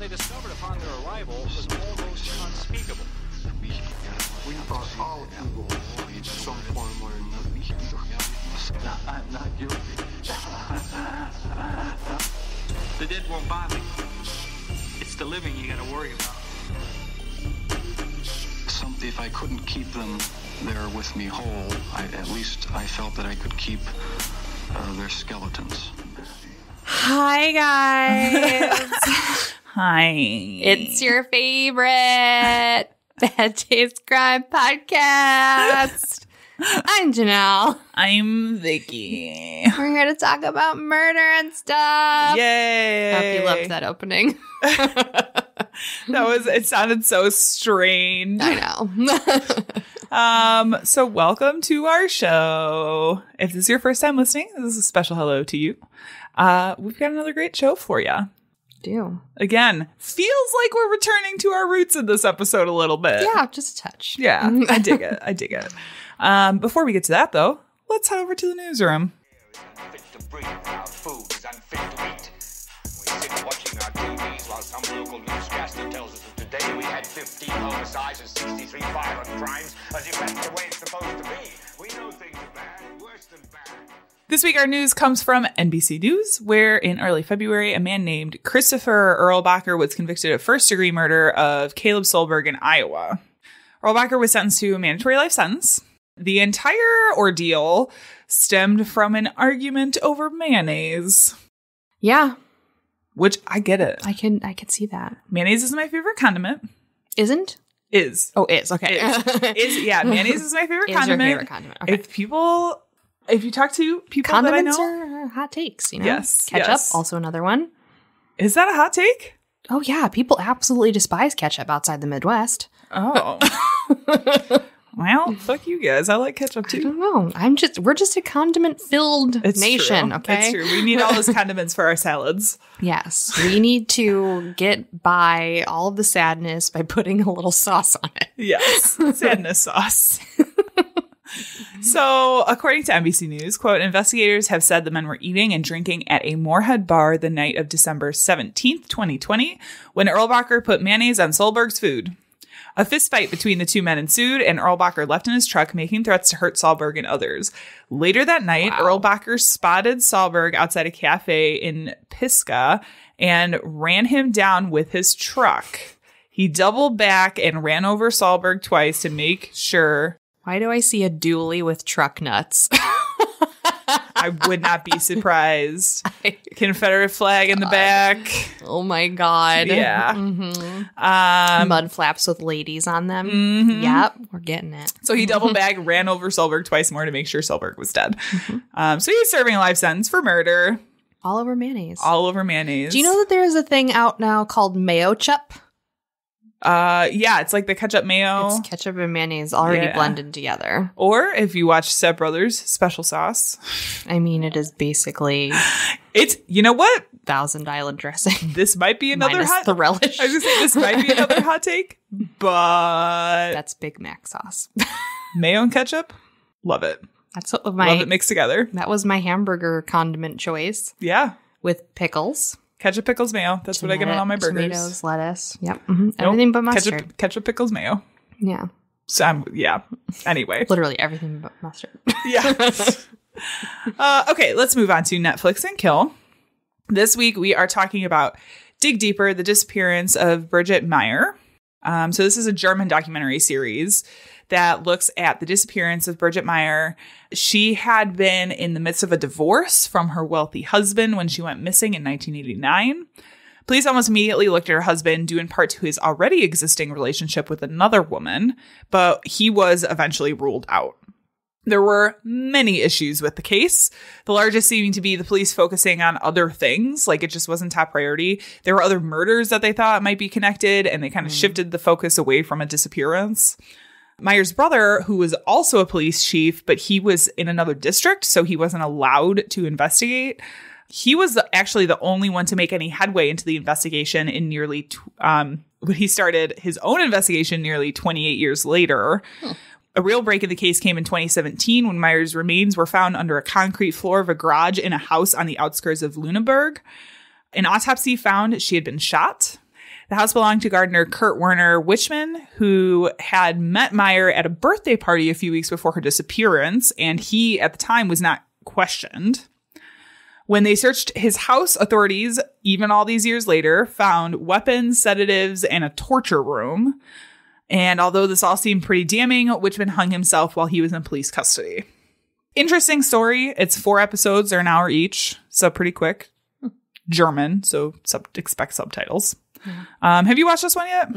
they discovered upon their arrival was almost unspeakable. We are all evil in some form or another. I'm not guilty. The dead won't bother you. It's the living you gotta worry about. If I couldn't keep them there with me whole, at least I felt that I could keep their skeletons. Hi, guys. Hi. It's your favorite Bad Taste Crime podcast. I'm Janelle. I'm Vicky. We're here to talk about murder and stuff. Yay. Hope you loved that opening. It sounded so strange. I know. So welcome to our show. If this is your first time listening, this is a special hello to you. We've got another great show for you. Do. Again, feels like we're returning to our roots in this episode a little bit. Yeah, just a touch. Yeah, I dig it. Before we get to that, though, let's head over to the newsroom. Unfit to breathe, our food is unfit to eat. We sit watching our TVs while some local newscaster tells us that today we had 15 homicides and 63 violent crimes, as if that's the way it's supposed to be. We know things are bad, worse than bad. This week, our news comes from NBC News, where in early February, a man named Christopher Erlbacher was convicted of first-degree murder of Caleb Solberg in Iowa. Erlbacher was sentenced to a mandatory life sentence. The entire ordeal stemmed from an argument over mayonnaise. Yeah. Which, I get it. I can see that. Mayonnaise is my favorite condiment. Isn't? Is. Oh, is. Okay. Yeah, mayonnaise is my favorite Is condiment. your favorite condiment. Okay. If you talk to people Condiments that I know. are hot takes, you know? Yes. Ketchup, yes. also another one. Is that a hot take? Oh, yeah. People absolutely despise ketchup outside the Midwest. Oh. Well, fuck you guys. I like ketchup I too. don't know. We're just a condiment-filled nation, true. okay? It's true. We need all those condiments for our salads. Yes. We need to get by all of the sadness by putting a little sauce on it. Yes. Sadness sauce. So, according to NBC News, quote, investigators have said the men were eating and drinking at a Moorhead bar the night of December 17th, 2020, when Erlbacher put mayonnaise on Solberg's food. A fistfight between the two men ensued, and Erlbacher left in his truck, making threats to hurt Solberg and others. Later that night, Erlbacher spotted Solberg outside a cafe in Pisgah and ran him down with his truck. He doubled back and ran over Solberg twice to make sure. Why do I see a dually with truck nuts? I would not be surprised. Confederate flag in the back. Oh my God. Yeah. Mm-hmm. Mud flaps with ladies on them. Mm-hmm. Yep. We're getting it. So he doubled back, ran over Solberg twice more to make sure Solberg was dead. So he's serving a life sentence for murder. All over mayonnaise. All over mayonnaise. Do you know that there is a thing out now called mayo chup? Yeah, it's like the ketchup mayo. It's ketchup and mayonnaise already blended together. Or if you watch Step Brothers, special sauce. I mean, it is basically It's, you know what? Thousand Island dressing. This might be another Minus hot. the relish. I was gonna say this might be another hot take, but That's Big Mac sauce. mayo and ketchup, love it. That's what Love it mixed together. That was my hamburger condiment choice Yeah, with pickles. ketchup, pickles, mayo. That's what I get on all my burgers. Tomatoes, lettuce. Yep. Everything but mustard. Ketchup, pickles, mayo. Yeah. So yeah. Anyway. Literally everything but mustard. Yeah. Okay, let's move on to Netflix and Kill. This week we are talking about Dig Deeper, the disappearance of Bridget Meyer. So this is a German documentary series that looks at the disappearance of Bridget Meyer. She had been in the midst of a divorce from her wealthy husband when she went missing in 1989. Police almost immediately looked at her husband, due in part to his already existing relationship with another woman, but he was eventually ruled out. There were many issues with the case, the largest seeming to be the police focusing on other things, like it just wasn't top priority. There were other murders that they thought might be connected, and they kind of shifted the focus away from a disappearance. Meyer's brother, who was also a police chief, but he was in another district, so he wasn't allowed to investigate. He was actually the only one to make any headway into the investigation in nearly, when he started his own investigation nearly 28 years later. A real break in the case came in 2017 when Meyer's remains were found under a concrete floor of a garage in a house on the outskirts of Lüneburg. An autopsy found she had been shot. The house belonged to gardener Kurt Werner Wichman, who had met Meyer at a birthday party a few weeks before her disappearance, and he, at the time, was not questioned. When they searched his house, authorities, even all these years later, found weapons, sedatives, and a torture room. And although this all seemed pretty damning, Wichman hung himself while he was in police custody. Interesting story. It's 4 episodes. They're an hour each, so pretty quick. German, so expect subtitles. Have you watched this one yet?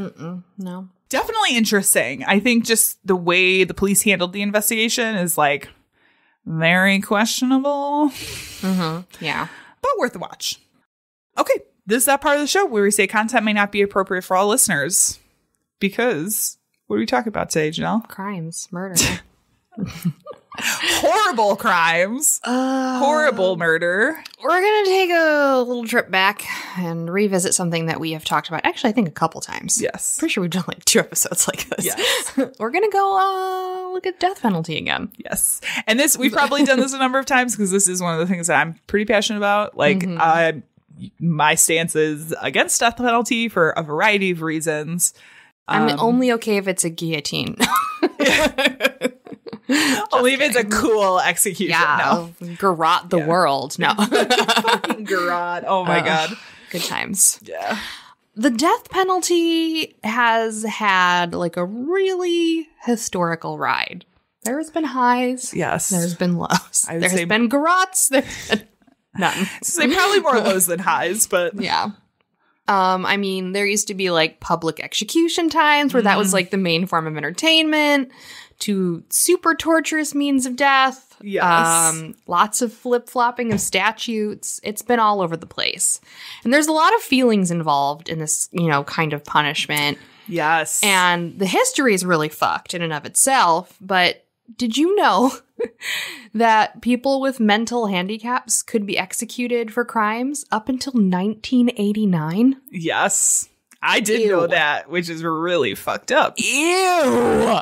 No. Definitely interesting. I think just the way the police handled the investigation is like very questionable. Yeah. But worth a watch. Okay, this is that part of the show where we say content may not be appropriate for all listeners. Because what are we talking about today, Janelle? Crimes, murder. Horrible crimes. Horrible murder. We're going to take a little trip back and revisit something that we have talked about. Actually, I think a couple times. Yes. Pretty sure we've done like 2 episodes like this. Yes. We're going to go look at death penalty again. Yes. And this, we've probably done this a number of times because this is one of the things that I'm pretty passionate about. Like, my stance is against death penalty for a variety of reasons. I'm only okay if it's a guillotine. Only if it's a cool execution. Yeah. No. Garrote the world. No. Fucking garrote. Oh my God. Good times. Yeah. The death penalty has had like a really historical ride. There's been highs. Yes. There's been lows. There's been garrotes. There's been none. So probably more lows than highs, but yeah. I mean, there used to be like public execution times where that was like the main form of entertainment, to super torturous means of death. Yes. Lots of flip-flopping of statutes. It's been all over the place. And there's a lot of feelings involved in this, kind of punishment. Yes. And the history is really fucked in and of itself, but did you know that people with mental handicaps could be executed for crimes up until 1989? Yes. I did know that, which is really fucked up. Ew!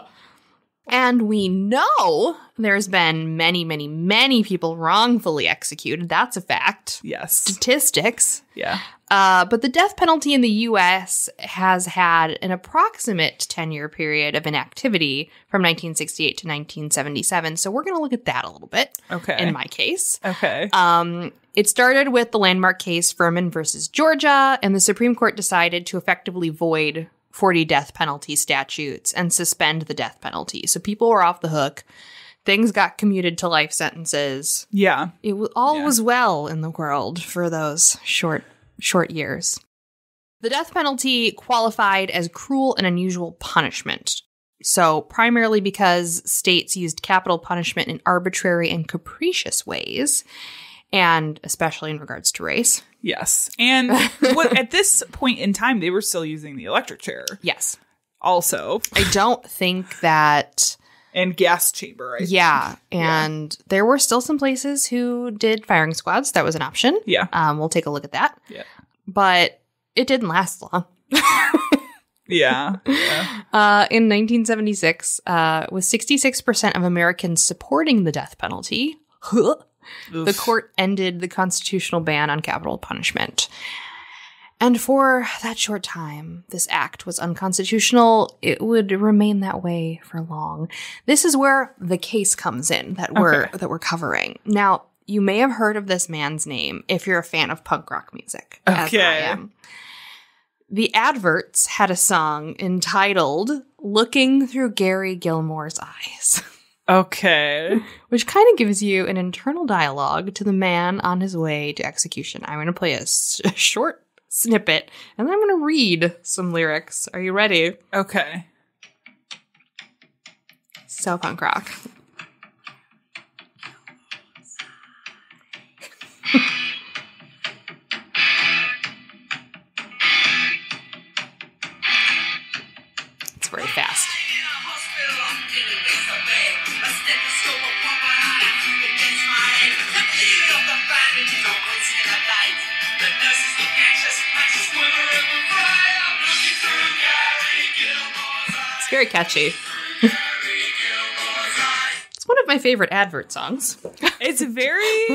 And we know there's been many, many, many people wrongfully executed. That's a fact. Yes. Statistics. Yeah. But the death penalty in the U.S. has had an approximate 10-year period of inactivity from 1968 to 1977. So we're going to look at that a little bit. Okay. In my case. Okay. It started with the landmark case Furman versus Georgia, and the Supreme Court decided to effectively void 40 death penalty statutes and suspend the death penalty. So people were off the hook. Things got commuted to life sentences. Yeah. It was well in the world for those short years. The death penalty qualified as cruel and unusual punishment. So primarily because states used capital punishment in arbitrary and capricious ways, and especially in regards to race. Yes. And at this point in time, they were still using the electric chair. Yes. Also. I don't think that... And gas chamber, right? Yeah. And there were still some places who did firing squads. That was an option. Yeah. We'll take a look at that. Yeah. But it didn't last long. Yeah. In 1976, with 66% of Americans supporting the death penalty, the court ended the constitutional ban on capital punishment. And for that short time, this act was unconstitutional. It would remain that way for long. This is where the case comes in that we're covering. Now, you may have heard of this man's name if you're a fan of punk rock music, as I am. The adverts had a song entitled "Looking Through Gary Gilmore's Eyes." Okay. Which kind of gives you an internal dialogue to the man on his way to execution. I'm going to play a short snippet, and then I'm going to read some lyrics. Are you ready? Okay. So punk rock. It's very fast. It's very catchy. It's one of my favorite advert songs. It's very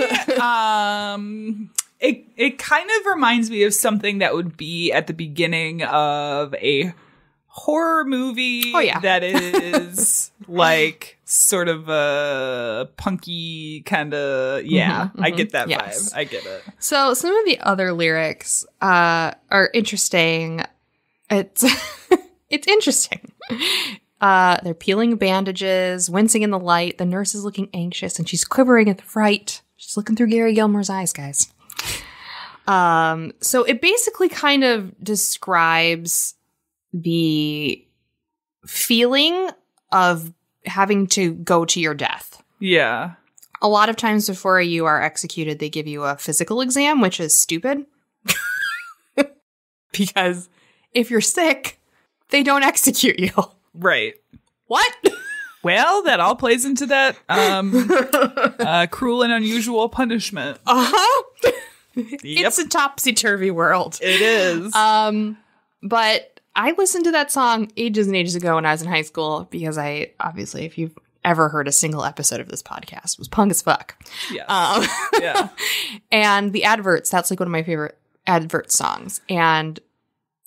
It kind of reminds me of something that would be at the beginning of a horror movie. Oh, yeah. That is like sort of a punky kind of, I get that Yes. vibe. I get it. So some of the other lyrics are interesting. It's it's interesting. They're peeling bandages, wincing in the light. The nurse is looking anxious and she's quivering at the fright. She's looking through Gary Gilmore's eyes, guys. So it basically kind of describes the feeling of having to go to your death. Yeah. A lot of times before you are executed, they give you a physical exam, which is stupid. Because if you're sick, they don't execute you. Right. What? Well, that all plays into that cruel and unusual punishment. Uh-huh. Yep. It's a topsy-turvy world. It is. But I listened to that song ages and ages ago when I was in high school because I, obviously, if you've ever heard a single episode of this podcast, was punk as fuck. Yes. Yeah. And the adverts, that's like one of my favorite advert songs. And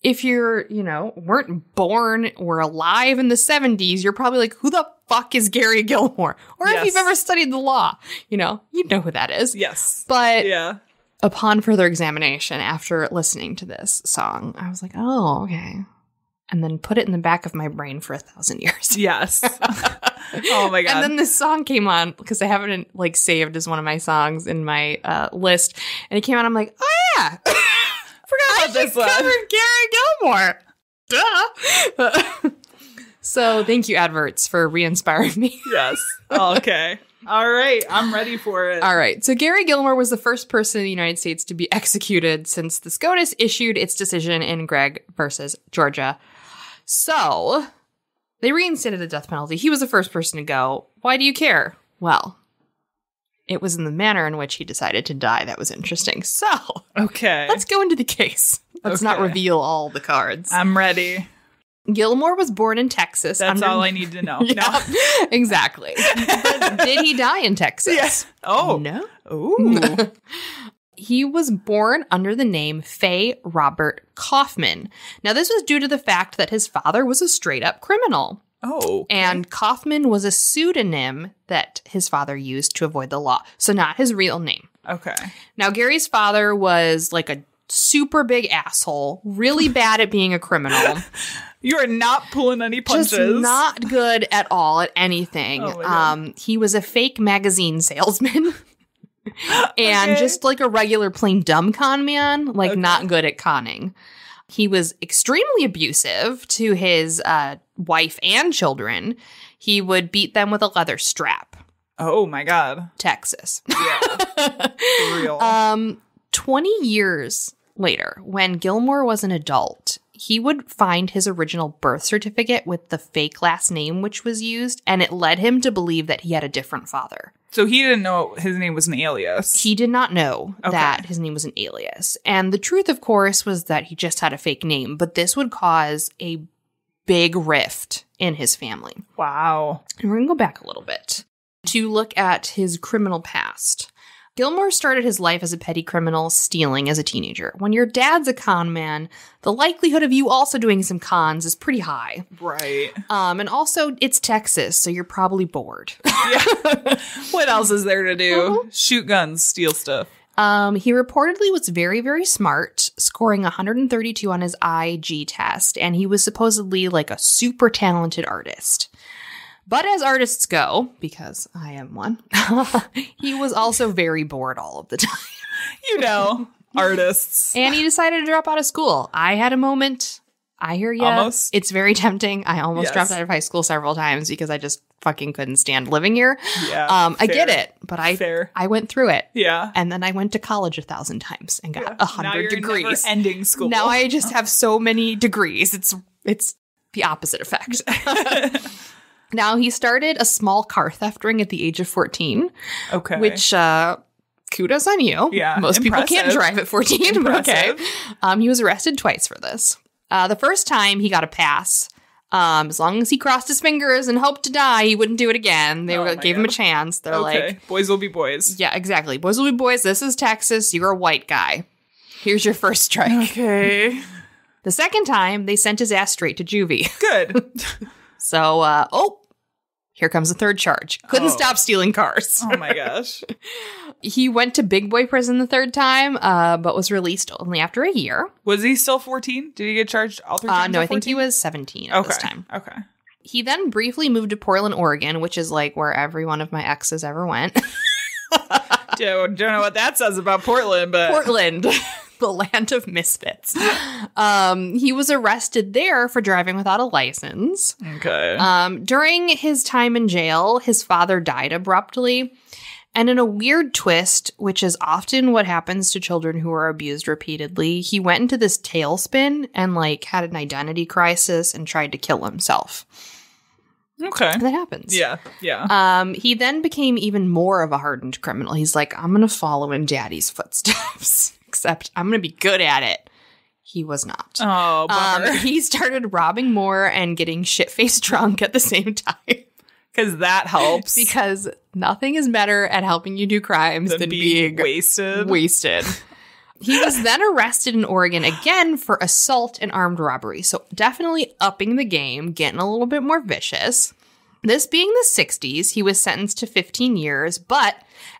if you're, weren't born or alive in the 70s, you're probably like, who the fuck is Gary Gilmore? Or if you've ever studied the law, you'd know who that is. Yes. But yeah. Upon further examination, after listening to this song, I was like, oh, okay. And then put it in the back of my brain for 1,000 years. Yes. Oh my God. And then this song came on because I have it saved as one of my songs in my list. And it came on. I'm like, oh yeah. Forgot about this one. Covered Gary Gilmore. Duh. So thank you, adverts, for re-inspiring me. Yes. Oh, okay. All right. I'm ready for it. All right. So Gary Gilmore was the first person in the United States to be executed since the SCOTUS issued its decision in Gregg versus Georgia. So they reinstated the death penalty. He was the first person to go. Why do you care? Well, it was in the manner in which he decided to die that was interesting. So okay, let's go into the case. Let's not reveal all the cards. I'm ready. Gilmore was born in Texas. That's all I need to know. Yeah, no. Exactly. Did he die in Texas? Yes. Oh. No. Ooh. He was born under the name Fay Robert Kaufman. Now, this was due to the fact that his father was a straight-up criminal. Oh. Okay. And Kaufman was a pseudonym that his father used to avoid the law. So not his real name. Okay. Now, Gary's father was like a super big asshole, really bad at being a criminal. You are not pulling any punches. Just not good at all at anything. Oh he was a fake magazine salesman. And just like a regular plain dumb con man, like not good at conning. He was extremely abusive to his wife and children. He would beat them with a leather strap. Oh my God. Texas. Yeah. For real. 20 years later, when Gilmore was an adult, he would find his original birth certificate with the fake last name which was used, and it led him to believe that he had a different father. So he didn't know his name was an alias. He did not know that his name was an alias. And the truth, of course, was that he just had a fake name, but this would cause a big rift in his family. Wow. And we're going to go back a little bit to look at his criminal past. Gilmore started his life as a petty criminal, stealing as a teenager. When your dad's a con man, the likelihood of you also doing some cons is pretty high. Right. And also, it's Texas, so you're probably bored. Yeah. What else is there to do? Shoot guns, steal stuff. He reportedly was very, very smart, scoring 132 on his IG test, and he was supposedly like a super talented artist. But as artists go, because I am one, he was also very bored all of the time. You know, artists. And he decided to drop out of school. I had a moment. I hear you. Almost. It's very tempting. I almost dropped out of high school several times because I just fucking couldn't stand living here. Yeah. I get it, but I went through it. Yeah. And then I went to college 1,000 times and got 100 degrees. Ending school. Now I just have so many degrees. It's the opposite effect. Now, he started a small car theft ring at the age of 14. Okay. Which, kudos on you. Yeah. Most people can't drive at 14, but okay. He was arrested twice for this. The first time he got a pass, As long as he crossed his fingers and hoped to die, he wouldn't do it again. They gave him a chance. They're like, boys will be boys. Yeah, exactly. Boys will be boys. This is Texas. You're a white guy. Here's your first strike. Okay. The second time, they sent his ass straight to juvie. Good. So, here comes the third charge. Couldn't stop stealing cars. Oh my gosh. He went to big boy prison the third time, but was released only after a year. Was he still 14? Did he get charged all 3 times? No, I think he was 17 at this time. Okay. He then briefly moved to Portland, Oregon, which is like where every one of my exes ever went. Don't know what that says about Portland, but... Portland. The land of misfits. He was arrested there for driving without a license. Okay. During his time in jail, his father died abruptly. And in a weird twist, which is often what happens to children who are abused repeatedly, he went into this tailspin and like had an identity crisis and tried to kill himself. Okay. That happens. Yeah. He then became even more of a hardened criminal. He's like, I'm going to follow in daddy's footsteps. Except I'm going to be good at it. He was not. Oh, bummer. He started robbing more and getting shit-faced drunk at the same time. Because that helps. Because nothing is better at helping you do crimes than being wasted. He was then arrested in Oregon again for assault and armed robbery. So definitely upping the game, getting a little bit more vicious. This being the 60s, he was sentenced to 15 years, but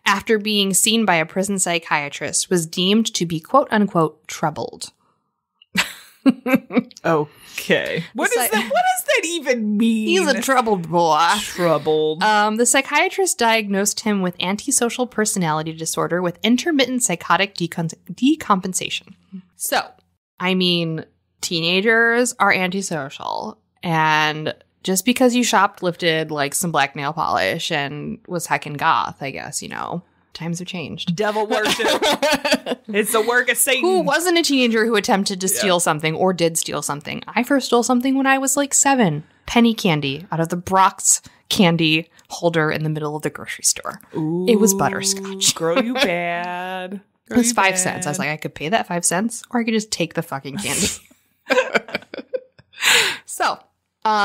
after being seen by a prison psychiatrist, was deemed to be quote-unquote troubled. Okay. What does that even mean? He's a troubled boy. Troubled. The psychiatrist diagnosed him with antisocial personality disorder with intermittent psychotic decompensation. So, I mean, teenagers are antisocial, and just because you shoplifted like some black nail polish and was heckin' goth, I guess, times have changed. Devil worship. It's the work of Satan. Who wasn't a teenager who attempted to steal something or did steal something? I first stole something when I was like 7. Penny candy out of the Brock's candy holder in the middle of the grocery store. Ooh, it was butterscotch. Grow you bad. It was 5 cents. I was like, I could pay that 5 cents or I could just take the fucking candy. So,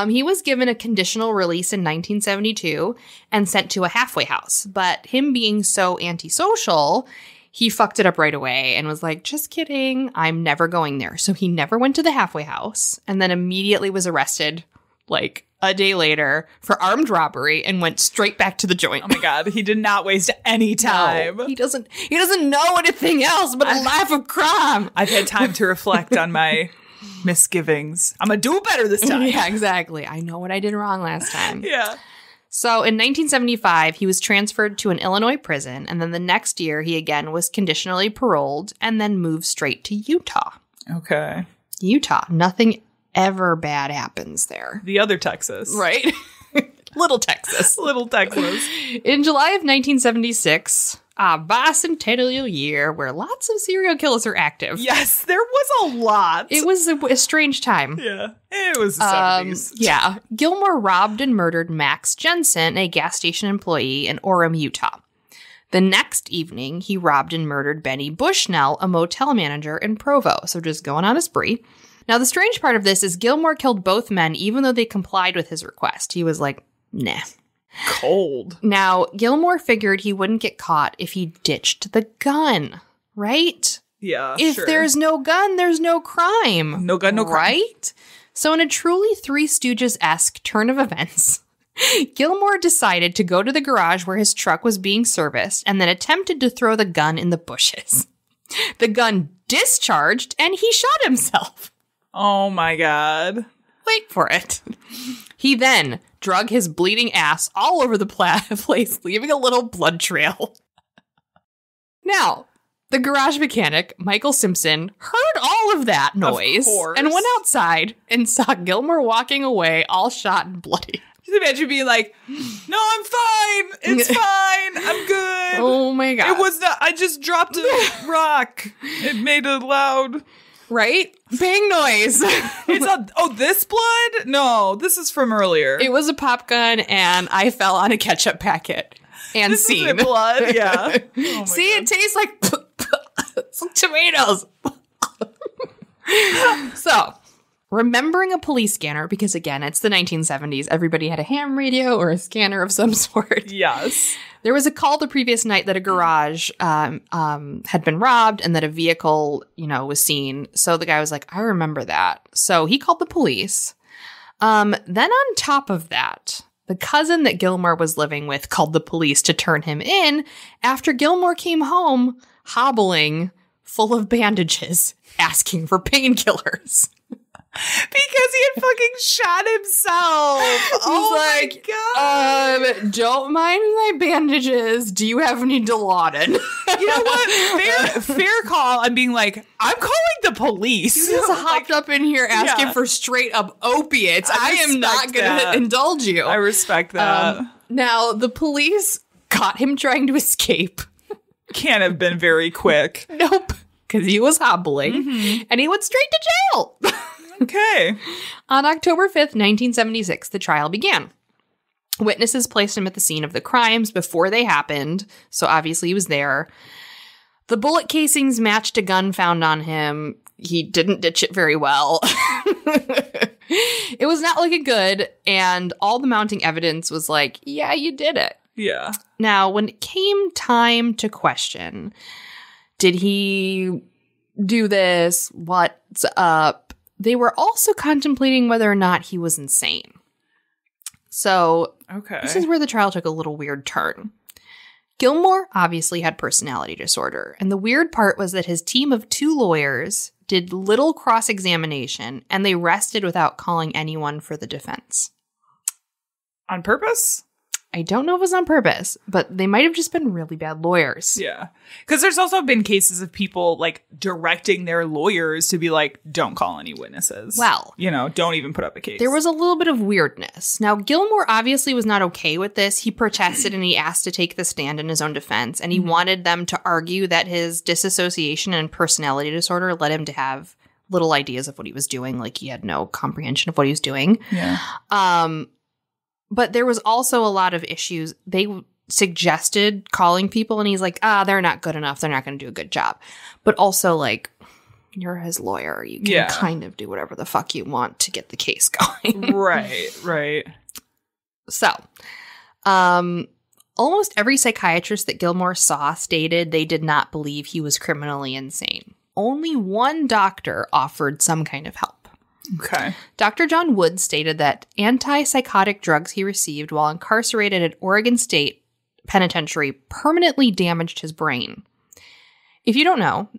he was given a conditional release in 1972 and sent to a halfway house. But him being so antisocial, he fucked it up right away and was like, just kidding, I'm never going there. So he never went to the halfway house and then immediately was arrested like a day later for armed robbery and went straight back to the joint. Oh my God, he did not waste any time. No, he doesn't know anything else but a life of crime. I've had time to reflect on my misgivings. I'm gonna do better this time. Yeah, exactly. I know what I did wrong last time. Yeah. So in 1975, he was transferred to an Illinois prison, and then the next year he again was conditionally paroled and then moved straight to Utah. Okay. Utah. Nothing ever bad happens there. The other Texas. Right? Little Texas. Little Texas. In July of 1976, a bicentennial year where lots of serial killers are active. Yes, there was a lot. It was a strange time. Yeah, it was the 70s. Yeah. Gilmore robbed and murdered Max Jensen, a gas station employee in Orem, Utah. The next evening, he robbed and murdered Benny Bushnell, a motel manager in Provo. So just going on a spree. Now, the strange part of this is Gilmore killed both men even though they complied with his request. He was like, nah. Cold. Now, Gilmore figured he wouldn't get caught if he ditched the gun, right? Yeah, If there's no gun, there's no crime. No gun, no crime. Right? So in a truly Three Stooges-esque turn of events, Gilmore decided to go to the garage where his truck was being serviced and then attempted to throw the gun in the bushes. The gun discharged and he shot himself. Oh my God. Wait for it. He then drug his bleeding ass all over the place, leaving a little blood trail. Now, the garage mechanic, Michael Simpson, heard all of that noise and went outside and saw Gilmore walking away all shot and bloody. Just imagine being like, no, I'm fine. It's fine. I'm good. Oh my God. It was not, I just dropped a rock. It made a loud... Right? Bang noise. It's not, this blood? No, this is from earlier. It was a pop gun and I fell on a ketchup packet. And this scene. Isn't blood? Yeah. Oh See, God. it tastes like some tomatoes. So, Remembering a police scanner, because again, it's the 1970s. Everybody had a ham radio or a scanner of some sort. Yes. There was a call the previous night that a garage had been robbed and that a vehicle, was seen. So the guy was like, I remember that. So he called the police. Then on top of that, the cousin that Gilmore was living with called the police to turn him in after Gilmore came home hobbling, full of bandages, asking for painkillers. Because he had fucking shot himself. Oh my God. Don't mind my bandages. Do you have any Dilaudid? You know what? Fair call. I'm being like, I'm calling the police. You just hopped up in here asking for straight up opiates. I am not going to indulge you. I respect that. Now, the police caught him trying to escape. Can't have been very quick. Nope. Because he was hobbling. And he went straight to jail. Okay. On October 5th, 1976, the trial began. Witnesses placed him at the scene of the crimes before they happened, so obviously he was there. The bullet casings matched a gun found on him. He didn't ditch it very well. It was not looking good, and all the mounting evidence was like, yeah, you did it. Yeah. Now, when it came time to question, did he do this? What's up? They were also contemplating whether or not he was insane. So this is where the trial took a little weird turn. Gilmore obviously had personality disorder. And the weird part was that his team of 2 lawyers did little cross-examination and they rested without calling anyone for the defense. On purpose? I don't know if it was on purpose, but they might have just been really bad lawyers. Yeah. Because there's also been cases of people like directing their lawyers to be like, don't call any witnesses. Well, don't even put up a case. There was a little bit of weirdness. Now, Gilmore obviously was not okay with this. He protested and he asked to take the stand in his own defense. And he wanted them to argue that his disassociation and personality disorder led him to have little ideas of what he was doing. Like he had no comprehension of what he was doing. Yeah. But there was also a lot of issues. They suggested calling people, and he's like, they're not good enough. They're not going to do a good job. But also, like, you're his lawyer. You can kind of do whatever the fuck you want to get the case going. Right. So, almost every psychiatrist that Gilmore saw stated they did not believe he was criminally insane. Only one doctor offered some kind of help. Okay. Dr. John Wood stated that antipsychotic drugs he received while incarcerated at Oregon State Penitentiary permanently damaged his brain. If you don't know,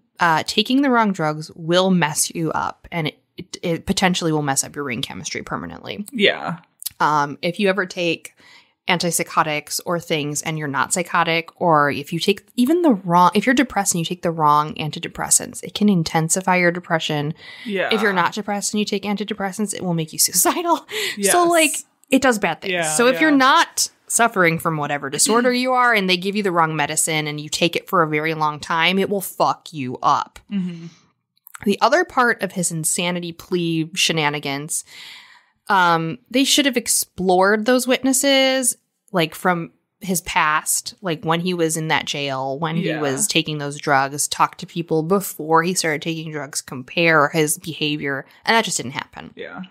taking the wrong drugs will mess you up, and it potentially will mess up your brain chemistry permanently. Yeah. If you ever take antipsychotics or things and you're not psychotic, or if you take if you're depressed and you take the wrong antidepressants, it can intensify your depression. Yeah. If you're not depressed and you take antidepressants, it will make you suicidal. Yes. So it does bad things. Yeah, so if you're not suffering from whatever disorder you are and they give you the wrong medicine and you take it for a very long time, it will fuck you up. Mm-hmm. The other part of his insanity plea shenanigans, they should have explored those witnesses, like from his past, like when he was in that jail, when he was taking those drugs, talk to people before he started taking drugs, compare his behavior, and that just didn't happen. Yeah.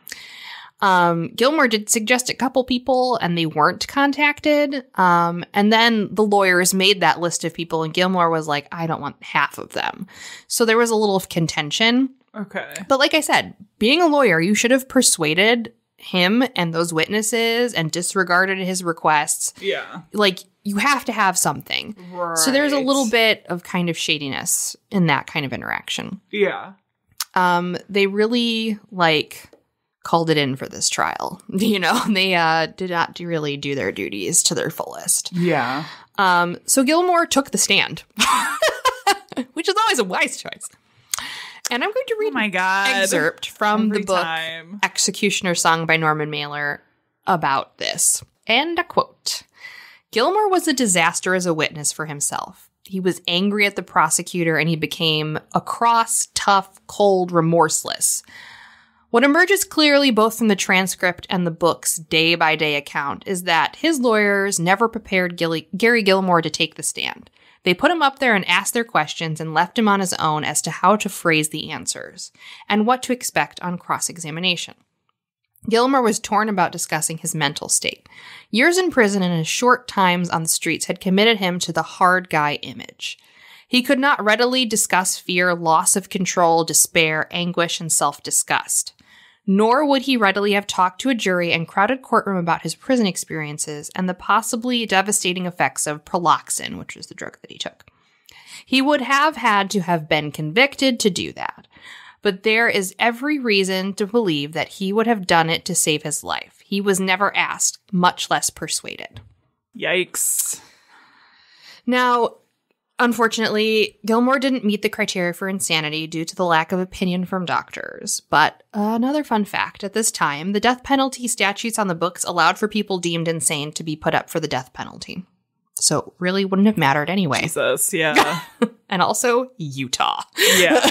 Gilmore did suggest a couple people and they weren't contacted. And then the lawyers made that list of people and Gilmore was like, I don't want half of them. So there was a little contention. Okay. But like I said, being a lawyer, you should have persuaded him and those witnesses and disregarded his requests. Yeah. Like, you have to have something. Right. So there's a little bit of kind of shadiness in that kind of interaction. Yeah. They really, called it in for this trial. They did not really do their duties to their fullest. Yeah. So Gilmore took the stand, which is always a wise choice. And I'm going to read an excerpt from the book Executioner's Song by Norman Mailer about this. And a quote, Gilmore was a disaster as a witness for himself. He was angry at the prosecutor and he became a cross, tough, cold, remorseless. What emerges clearly both from the transcript and the book's day-by-day account is that his lawyers never prepared Gary Gilmore to take the stand. They put him up there and asked their questions and left him on his own as to how to phrase the answers and what to expect on cross-examination. Gilmore was torn about discussing his mental state. Years in prison and his short times on the streets had committed him to the hard guy image. He could not readily discuss fear, loss of control, despair, anguish, and self-disgust. Nor would he readily have talked to a jury and crowded courtroom about his prison experiences and the possibly devastating effects of proloxin, which was the drug that he took. He would have had to have been convicted to do that, but there is every reason to believe that he would have done it to save his life. He was never asked, much less persuaded. Yikes. Now, unfortunately, Gilmore didn't meet the criteria for insanity due to the lack of opinion from doctors. But another fun fact, at this time, the death penalty statutes on the books allowed for people deemed insane to be put up for the death penalty. So it really wouldn't have mattered anyway. Jesus, yeah. And also Utah. Yeah,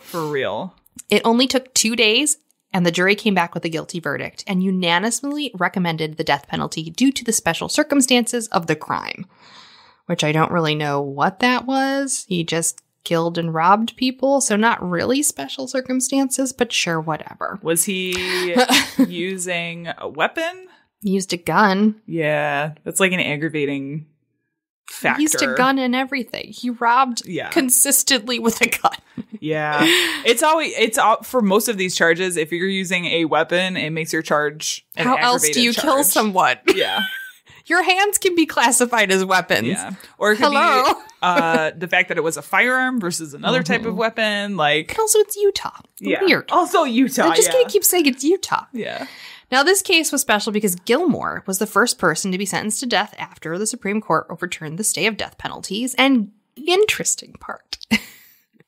for real. It only took 2 days, and the jury came back with a guilty verdict and unanimously recommended the death penalty due to the special circumstances of the crime. Which I don't really know what that was. He just killed and robbed people, so not really special circumstances, but sure, whatever. Was he using a weapon? He used a gun. Yeah, that's like an aggravating factor. He used a gun and everything. He robbed consistently with a gun. Yeah. It's for most of these charges, if you're using a weapon, it makes your charge an How else do you kill someone? Yeah. Your hands can be classified as weapons. Yeah. Or it could be the fact that it was a firearm versus another type of weapon. Like, also, it's Utah. Yeah. Weird. Also Utah. I'm just going to keep saying it's Utah. Yeah. Now, this case was special because Gilmore was the first person to be sentenced to death after the Supreme Court overturned the stay of death penalties. And the interesting part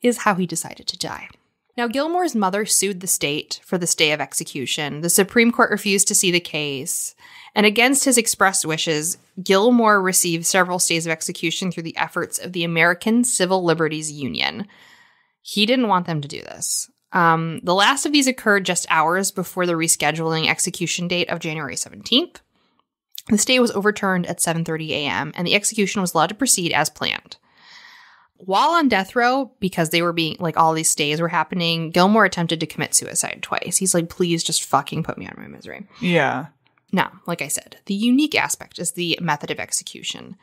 is how he decided to die. Now, Gilmore's mother sued the state for the stay of execution. The Supreme Court refused to see the case. And against his expressed wishes, Gilmore received several stays of execution through the efforts of the American Civil Liberties Union. He didn't want them to do this. The last of these occurred just hours before the rescheduling execution date of January 17th. The stay was overturned at 7:30 a.m., and the execution was allowed to proceed as planned. While on death row, because they were being, like, all these stays were happening, Gilmore attempted to commit suicide twice. He's like, please just fucking put me out of my misery. Yeah. Now, like I said, the unique aspect is the method of execution.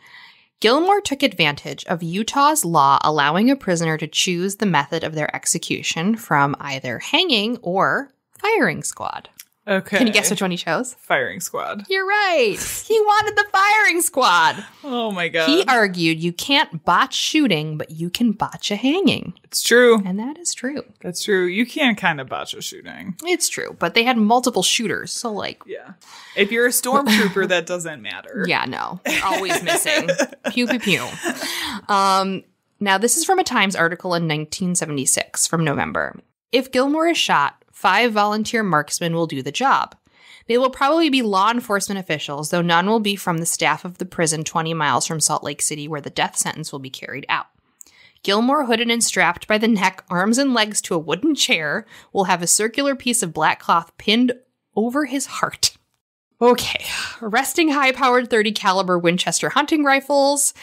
Gilmore took advantage of Utah's law allowing a prisoner to choose the method of their execution from either hanging or firing squad. Okay. Can you guess which one he chose? Firing squad. You're right. He wanted the firing squad. Oh my God. He argued you can't botch shooting, but you can botch a hanging. It's true. And that is true. That's true. You can kind of botch a shooting. It's true, but they had multiple shooters, so like... Yeah. If you're a stormtrooper, that doesn't matter. Yeah, no. They're always missing. Pew, pew, pew. Now, this is from a Times article in 1976 from November. If Gilmore is shot, 5 volunteer marksmen will do the job. They will probably be law enforcement officials, though none will be from the staff of the prison 20 miles from Salt Lake City where the death sentence will be carried out. Gilmore, hooded and strapped by the neck, arms and legs to a wooden chair, will have a circular piece of black cloth pinned over his heart. Okay, resting high-powered .30 caliber Winchester hunting rifles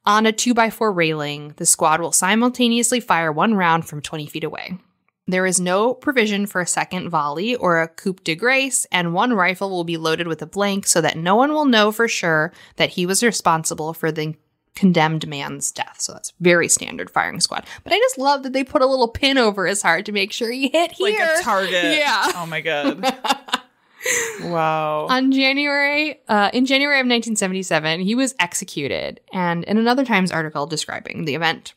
on a 2x4 railing. The squad will simultaneously fire 1 round from 20 feet away. There is no provision for a second volley or a coup de grace, and 1 rifle will be loaded with a blank so that no one will know for sure that he was responsible for the condemned man's death. So that's very standard firing squad. But I just love that they put a little pin over his heart to make sure he hit here. Like a target. Yeah. Oh my God. Wow. In January of 1977, he was executed. And in another Times article describing the event,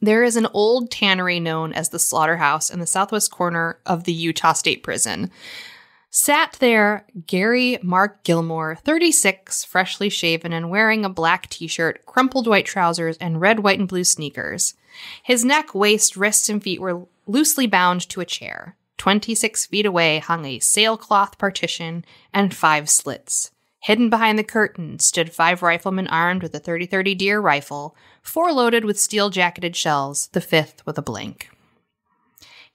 there is an old tannery known as the Slaughterhouse in the southwest corner of the Utah State Prison. Sat there Gary Mark Gilmore, 36, freshly shaven and wearing a black t-shirt, crumpled white trousers, and red, white, and blue sneakers. His neck, waist, wrists, and feet were loosely bound to a chair. 26 feet away hung a sailcloth partition and 5 slits. Hidden behind the curtain stood 5 riflemen armed with a .30-30 Deer rifle, 4 loaded with steel-jacketed shells, the 5th with a blank.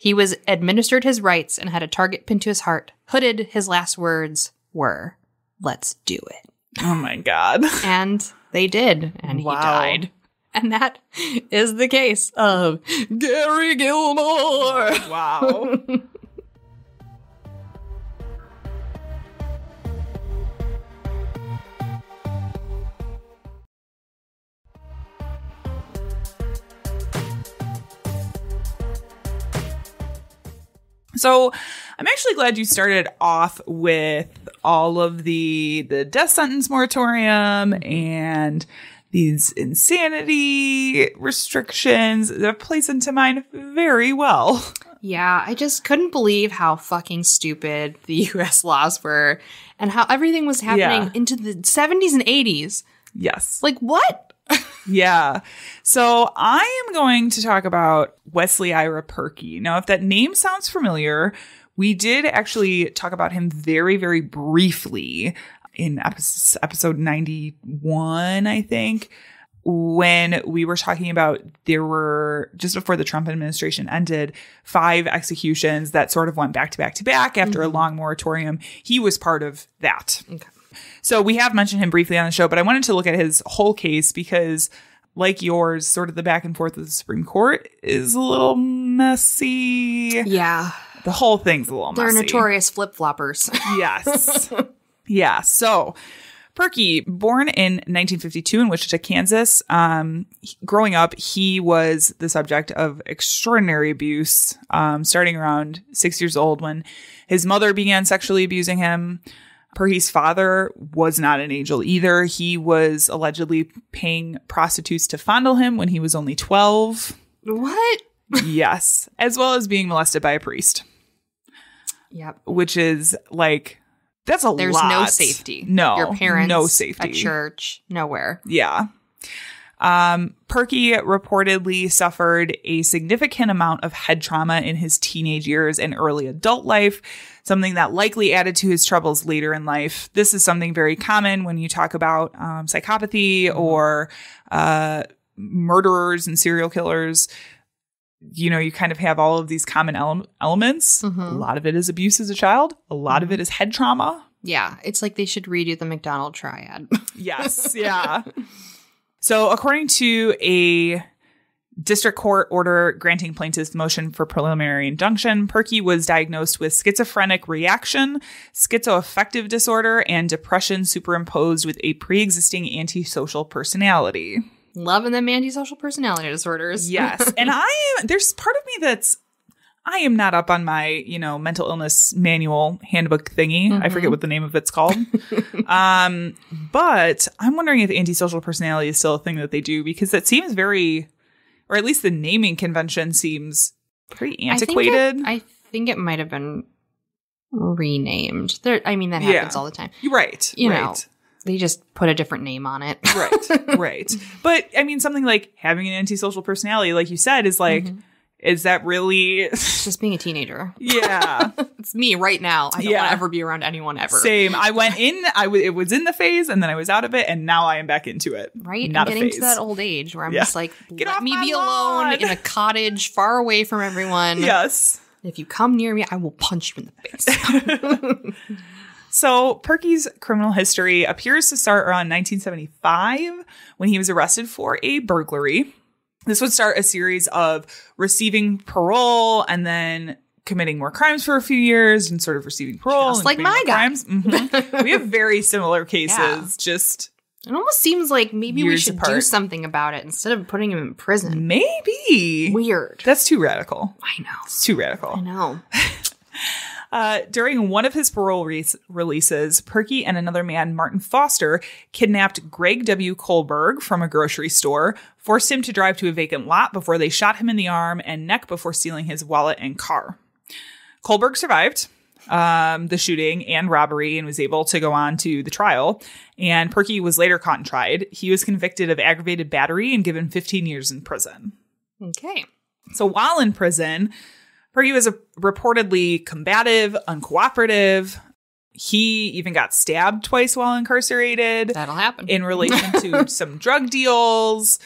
He was administered his rights and had a target pinned to his heart. Hooded, his last words were, "Let's do it." Oh my God. And they did, and Wow. he died. And that is the case of Gary Gilmore. Wow. So I'm actually glad you started off with all of the death sentence moratorium and these insanity restrictions that plays into mine very well. Yeah, I just couldn't believe how fucking stupid the U.S. laws were and how everything was happening into the 70s and 80s. Yes. Like, what? Yeah. So I am going to talk about Wesley Ira Perky. Now, if that name sounds familiar, we did actually talk about him very, very briefly in episode 91, I think, when we were talking about there were, just before the Trump administration ended, 5 executions that sort of went back to back to back after a long moratorium. He was part of that. Okay. So we have mentioned him briefly on the show, but I wanted to look at his whole case because, like yours, sort of the back and forth with the Supreme Court is a little messy. Yeah. The whole thing's a little They're messy. notorious flip-floppers. Yes. Yeah. So Perky, born in 1952 in Wichita, Kansas. Growing up, he was the subject of extraordinary abuse, starting around 6 years old when his mother began sexually abusing him. Perky's father was not an angel either. He was allegedly paying prostitutes to fondle him when he was only 12. What? Yes. As well as being molested by a priest. Yep. Which is like, that's a lot. There's no safety. No. Your parents, no safety. at church, nowhere. Yeah. Perky reportedly suffered a significant amount of head trauma in his teenage years and early adult life, something that likely added to his troubles later in life. This is something very common when you talk about psychopathy or murderers and serial killers. You know, you kind of have all of these common elements. Mm-hmm. A lot of it is abuse as a child. A lot of it is head trauma. Yeah. It's like they should redo the McDonald triad. Yes. Yeah. So according to a district court order granting plaintiff's motion for preliminary injunction, Perky was diagnosed with schizophrenic reaction, schizoaffective disorder, and depression superimposed with a pre-existing antisocial personality. Loving them antisocial personality disorders. Yes. And there's part of me I am not up on my, mental illness manual handbook thingy. I forget what the name of it's called. But I'm wondering if antisocial personality is still a thing that they do, because that seems very, or at least the naming convention seems pretty antiquated. I think it might have been renamed. That happens all the time. You're right. You know, they just put a different name on it. Right. Right. But something like having an antisocial personality, like you said, is like, is that really? It's just being a teenager. Yeah. It's me right now. I don't want to ever be around anyone ever. Same. I went in, it was in the phase, and then I was out of it, and now I am back into it. Right? Not I'm getting to that old age where I'm just like, let me be alone in a cottage far away from everyone. Yes. If you come near me, I will punch you in the face. So Perky's criminal history appears to start around 1975 when he was arrested for a burglary. This would start a series of receiving parole and then committing more crimes for a few years and sort of receiving parole. Just and like my guy. crimes. Mm-hmm. We have very similar cases. Yeah. Just it almost seems like maybe we years should apart. do something about it instead of putting him in prison. Maybe. Weird. That's too radical. I know. It's too radical. I know. During one of his parole releases, Perky and another man, Martin Foster, kidnapped Greg W. Kohlberg from a grocery store, forced him to drive to a vacant lot before they shot him in the arm and neck before stealing his wallet and car. Kohlberg survived the shooting and robbery and was able to go on to the trial. And Perky was later caught and tried. He was convicted of aggravated battery and given 15 years in prison. Okay. So while in prison, Perky was reportedly combative, uncooperative. He even got stabbed twice while incarcerated. That'll happen. In relation to some drug deals.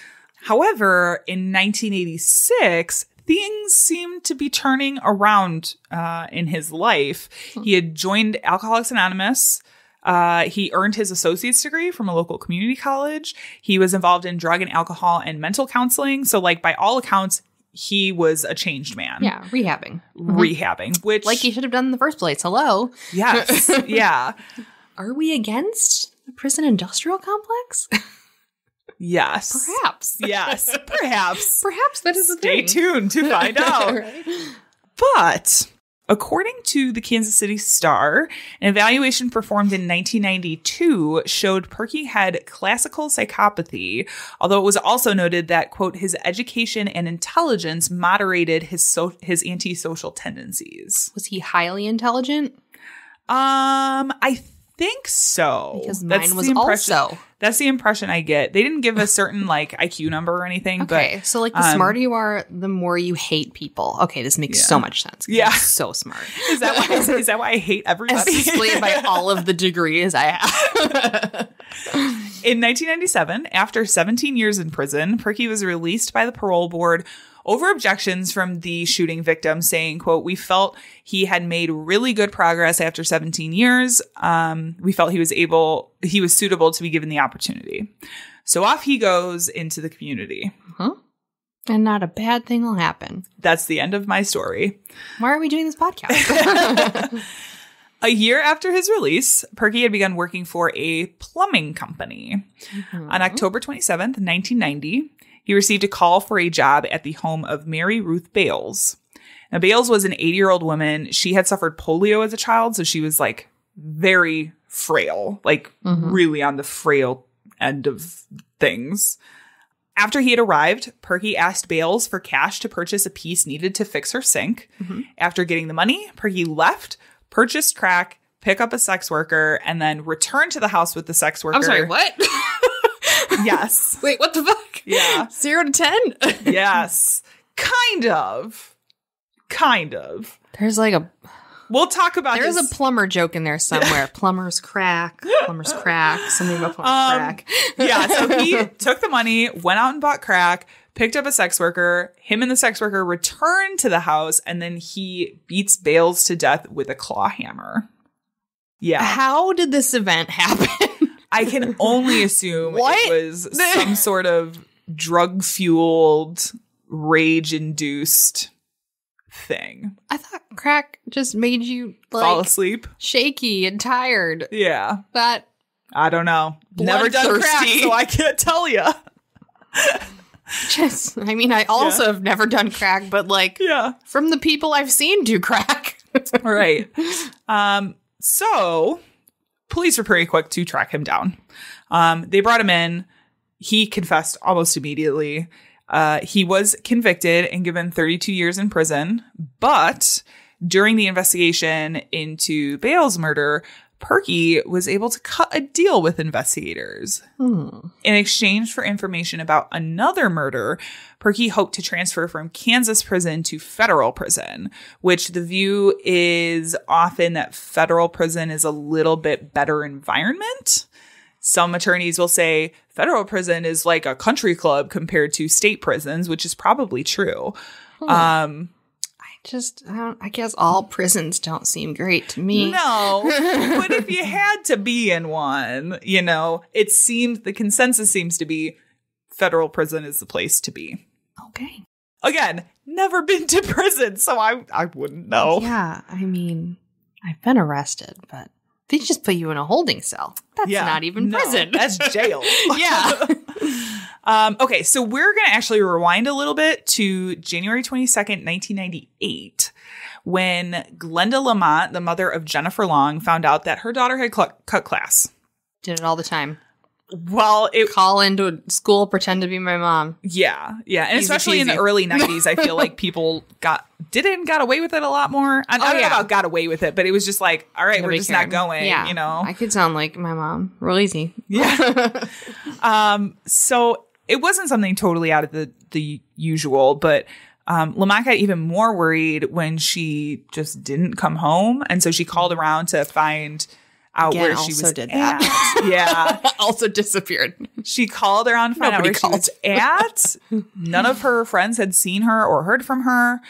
However, in 1986, things seemed to be turning around in his life. He had joined Alcoholics Anonymous. He earned his associate's degree from a local community college. He was involved in drug and alcohol and mental counseling. So, like, by all accounts, he was a changed man. Yeah, rehabbing. Rehabbing, which... Like he should have done in the first place. Hello. Yes. Yeah. Are we against the prison industrial complex? Yes. Perhaps. Yes. Perhaps. Perhaps that is a Stay thing. tuned to find out. Right? But according to the Kansas City Star, an evaluation performed in 1992 showed Perky had classical psychopathy, although it was also noted that, quote, his education and intelligence moderated his antisocial tendencies. Was he highly intelligent? I think so. Because That's mine was the impression- also. That's the impression I get. They didn't give a certain like IQ number or anything. Okay, but, so like the smarter you are, the more you hate people. Okay, this makes so much sense. Yeah. I'm so smart. Is that why I hate everybody? As displayed by all of the degrees I have. In 1997, after 17 years in prison, Perky was released by the parole board over objections from the shooting victim, saying, quote, we felt he had made really good progress after 17 years. We felt he was suitable to be given the opportunity. So off he goes into the community. And not a bad thing will happen. That's the end of my story. Why are we doing this podcast? A year after his release, Perky had begun working for a plumbing company. On October 27th, 1990, he received a call for a job at the home of Mary Ruth Bales. Now, Bales was an 80-year-old woman. She had suffered polio as a child, so she was like very frail, like really on the frail end of things. After he had arrived, Perky asked Bales for cash to purchase a piece needed to fix her sink. After getting the money, Perky left, purchased crack, picked up a sex worker, and then returned to the house with the sex worker. I'm sorry, what? Yes. Wait, what the fuck? Yeah. 0 to 10? Yes. Kind of. There's like We'll talk about there's this. a plumber joke in there somewhere. Plumber's crack. Something about plumber's crack. Yeah, so he took the money, went out and bought crack, picked up a sex worker. Him and the sex worker returned to the house, and then he beats Bales to death with a claw hammer. Yeah. How did this event happen? I can only assume What? it was some sort of drug-fueled, rage-induced thing. I thought crack just made you Fall like asleep? shaky and tired. Yeah. That I don't know. Never done crack, Bloodthirsty. so I can't tell you. just, I mean, I also have never done crack, but like Yeah. from the people I've seen do crack. Right. So police were pretty quick to track him down. They brought him in. He confessed almost immediately. He was convicted and given 32 years in prison. But during the investigation into Bales' murder, Perky was able to cut a deal with investigators. In exchange for information about another murder, Perky hoped to transfer from Kansas prison to federal prison, which the view is often that federal prison is a little bit better environment. Some attorneys will say federal prison is like a country club compared to state prisons, which is probably true. I guess all prisons don't seem great to me. No, but if you had to be in one, you know, the consensus seems to be federal prison is the place to be. Okay. Again, never been to prison, so I wouldn't know. Yeah, I mean, I've been arrested, but they just put you in a holding cell. That's not even prison. That's jail. Yeah. Okay, so we're going to actually rewind a little bit to January 22nd, 1998, when Glenda Lamont, the mother of Jennifer Long, found out that her daughter had cut class. Did it all the time. Well, Call into school, pretend to be my mom. Yeah. And Easy especially in the peasy. early 90s, I feel like people got away with it a lot more. I don't know about got away with it, but it was just like, all right, we're just not going, yeah. you know? I could sound like my mom. Real easy. Yeah. So it wasn't something totally out of the usual, but Lamont got even more worried when she just didn't come home. And so she called around to find out Again, where she also was did at. that. Yeah. Also disappeared. She called around to find out Nobody where she was at. None of her friends had seen her or heard from her.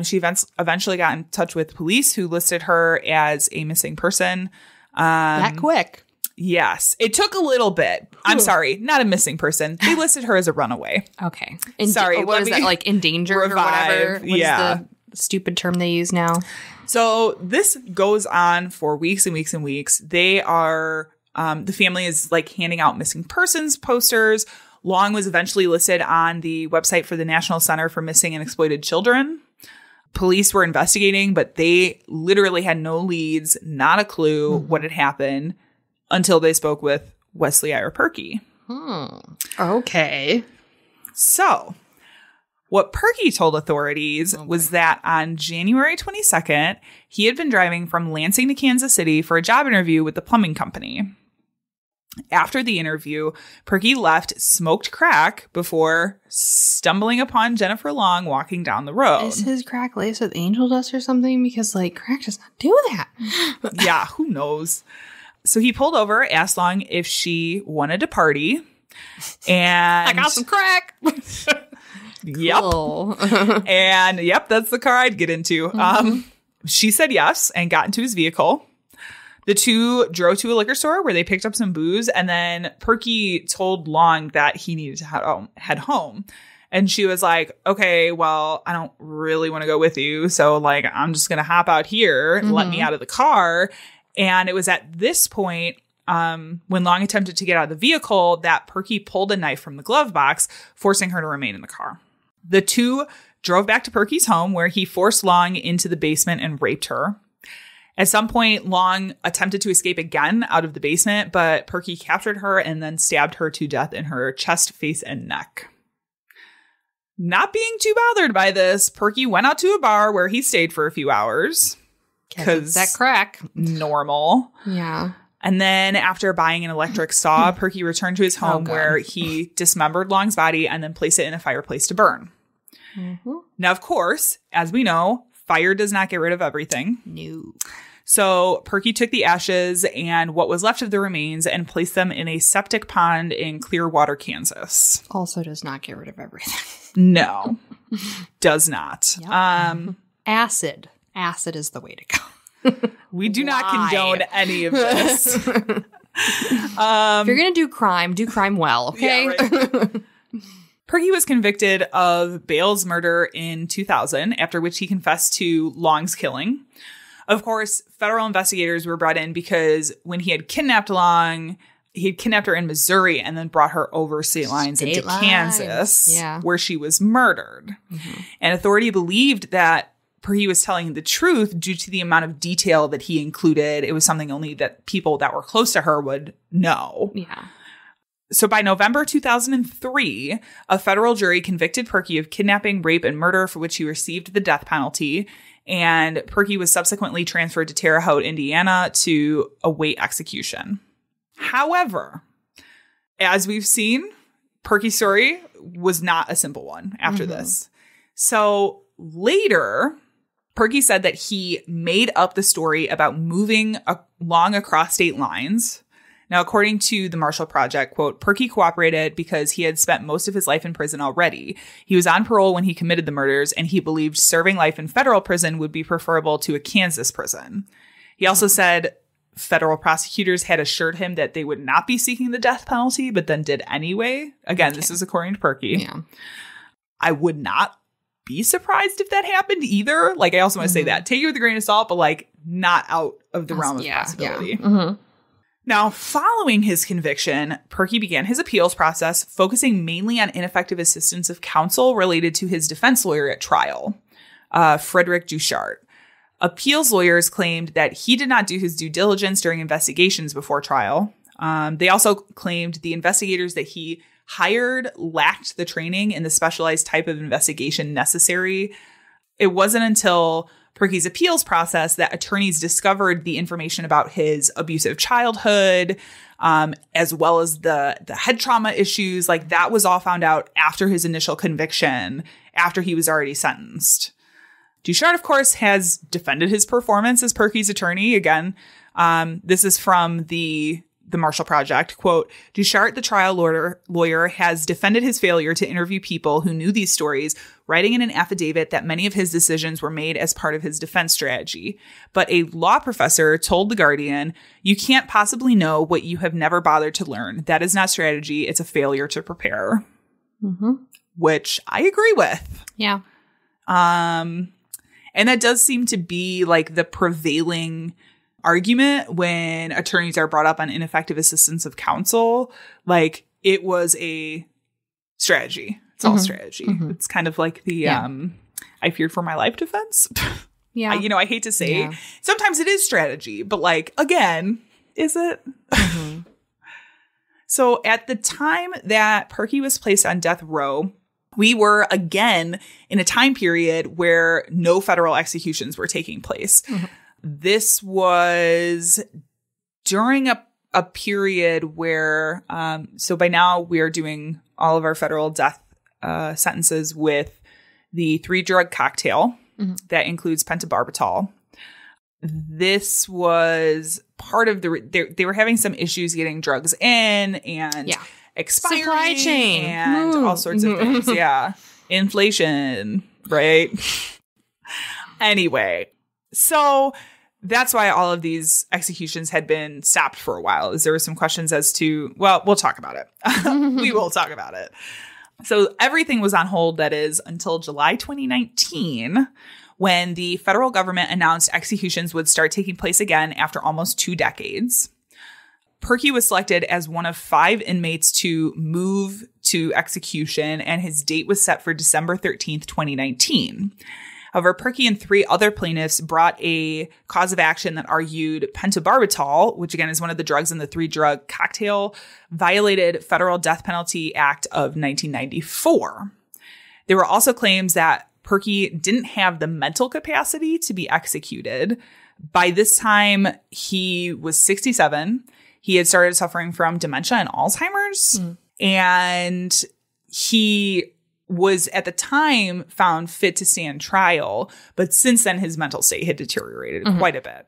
She eventually got in touch with police, who listed her as a missing person. That quick. Yes. It took a little bit. I'm sorry, not a missing person. They listed her as a runaway. Okay. Sorry, what let is me that, like endangered or whatever? revive. Yeah. What's the stupid term they use now? So this goes on for weeks and weeks and weeks. They are, the family is like handing out missing persons posters. Long was eventually listed on the website for the National Center for Missing and Exploited Children. Police were investigating, but they literally had no leads, not a clue what had happened until they spoke with Wesley Ira Perky. Okay. So what Perky told authorities was that on January 22nd, he had been driving from Lansing to Kansas City for a job interview with the plumbing company. After the interview, Perky left smoked crack before stumbling upon Jennifer Long walking down the road. Is his crack laced with angel dust or something? Because, like, crack does not do that. Yeah, who knows? So he pulled over, asked Long if she wanted to party. And I got some crack. Yep. Cool. And yep, that's the car I'd get into. She said yes and got into his vehicle. The two drove to a liquor store where they picked up some booze, and then Perky told Long that he needed to head home. And she was like, okay, well, I don't really want to go with you. So, like, I'm just going to hop out here and let me out of the car. And it was at this point, when Long attempted to get out of the vehicle, that Perky pulled a knife from the glove box, forcing her to remain in the car. The two drove back to Perky's home, where he forced Long into the basement and raped her. At some point, Long attempted to escape again out of the basement, but Perky captured her and then stabbed her to death in her chest, face, and neck. Not being too bothered by this, Perky went out to a bar where he stayed for a few hours. Because that crack. Normal. Yeah. And then after buying an electric saw, Perky returned to his home where he dismembered Long's body and then placed it in a fireplace to burn. Now, of course, as we know, fire does not get rid of everything. No. So Perky took the ashes and what was left of the remains and placed them in a septic pond in Clearwater, Kansas. Also does not get rid of everything. No, does not. Yep. Acid. Acid is the way to go. We do not condone any of this. If you're going to do crime well, okay? Yeah, right. Perky was convicted of Bale's murder in 2000, after which he confessed to Long's killing. Of course, federal investigators were brought in because when he had kidnapped Long, he had kidnapped her in Missouri and then brought her over state lines into Kansas, where she was murdered. And authority believed that Perky was telling the truth due to the amount of detail that he included. It was something only that people that were close to her would know. Yeah. So by November 2003, a federal jury convicted Perky of kidnapping, rape, and murder, for which he received the death penalty. And Perky was subsequently transferred to Terre Haute, Indiana, to await execution. However, as we've seen, Perky's story was not a simple one after this. So later, Perky said that he made up the story about moving Long across state lines. Now, according to the Marshall Project, quote, Perky cooperated because he had spent most of his life in prison already. He was on parole when he committed the murders, and he believed serving life in federal prison would be preferable to a Kansas prison. He also said federal prosecutors had assured him that they would not be seeking the death penalty, but then did anyway. Again, this is according to Perky. Yeah. I would not be surprised if that happened either. Like, I also want to say that. Take it with a grain of salt, but, like, not out of the realm of possibility. Yeah. Now, following his conviction, Perky began his appeals process, focusing mainly on ineffective assistance of counsel related to his defense lawyer at trial, Frederick Duchart. Appeals lawyers claimed that he did not do his due diligence during investigations before trial. They also claimed the investigators that he hired lacked the training in the specialized type of investigation necessary. It wasn't until Perky's appeals process that attorneys discovered the information about his abusive childhood, as well as the head trauma issues. Like, that was all found out after his initial conviction, after he was already sentenced. Duchart, of course, has defended his performance as Perky's attorney. Again, this is from the Marshall Project. Quote, Duchart, the trial lawyer, has defended his failure to interview people who knew these stories, writing in an affidavit that many of his decisions were made as part of his defense strategy. But a law professor told The Guardian, you can't possibly know what you have never bothered to learn. That is not strategy. It's a failure to prepare. Mm-hmm. Which I agree with. Yeah. And that does seem to be like the prevailing argument when attorneys are brought up on ineffective assistance of counsel. Like, it was a strategy. It's all strategy. It's kind of like the I feared for my life defense. Yeah. I hate to say sometimes it is strategy, but like, again, is it? So at the time that Perky was placed on death row, we were again in a time period where no federal executions were taking place. This was during a period where, so by now we are doing all of our federal death sentences with the 3-drug cocktail that includes pentobarbital. This was part of they were having some issues getting drugs in and expiring supply chain and all sorts of things. Yeah. Inflation, right? Anyway, so that's why all of these executions had been stopped for a while. Is there were some questions as to, well, we'll talk about it. We will talk about it. So everything was on hold, that is, until July 2019, when the federal government announced executions would start taking place again after almost 2 decades. Perky was selected as one of 5 inmates to move to execution, and his date was set for December 13th, 2019. However, Perky and 3 other plaintiffs brought a cause of action that argued pentobarbital, which again is one of the drugs in the 3-drug cocktail, violated Federal Death Penalty Act of 1994. There were also claims that Perky didn't have the mental capacity to be executed. By this time, he was 67. He had started suffering from dementia and Alzheimer's. And he was at the time found fit to stand trial, but since then his mental state had deteriorated quite a bit.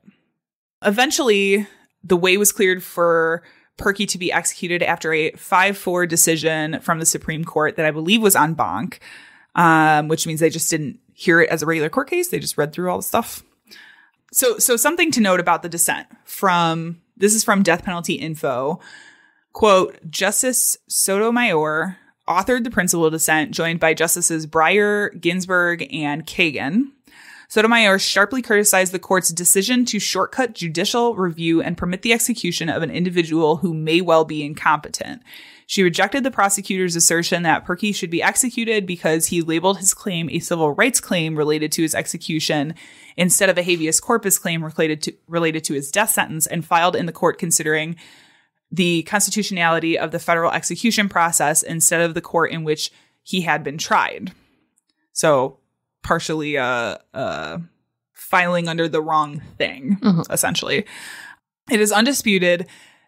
Eventually, the way was cleared for Perky to be executed after a 5-4 decision from the Supreme Court that I believe was en banc, which means they just didn't hear it as a regular court case. They just read through all the stuff. So something to note about the dissent this is from Death Penalty Info. Quote, Justice Sotomayor authored the principal dissent, joined by Justices Breyer, Ginsburg, and Kagan. Sotomayor sharply criticized the court's decision to shortcut judicial review and permit the execution of an individual who may well be incompetent. She rejected the prosecutor's assertion that Perky should be executed because he labeled his claim a civil rights claim related to his execution instead of a habeas corpus claim related to his death sentence, and filed in the court considering the constitutionality of the federal execution process instead of the court in which he had been tried. So partially filing under the wrong thing, essentially. It is undisputed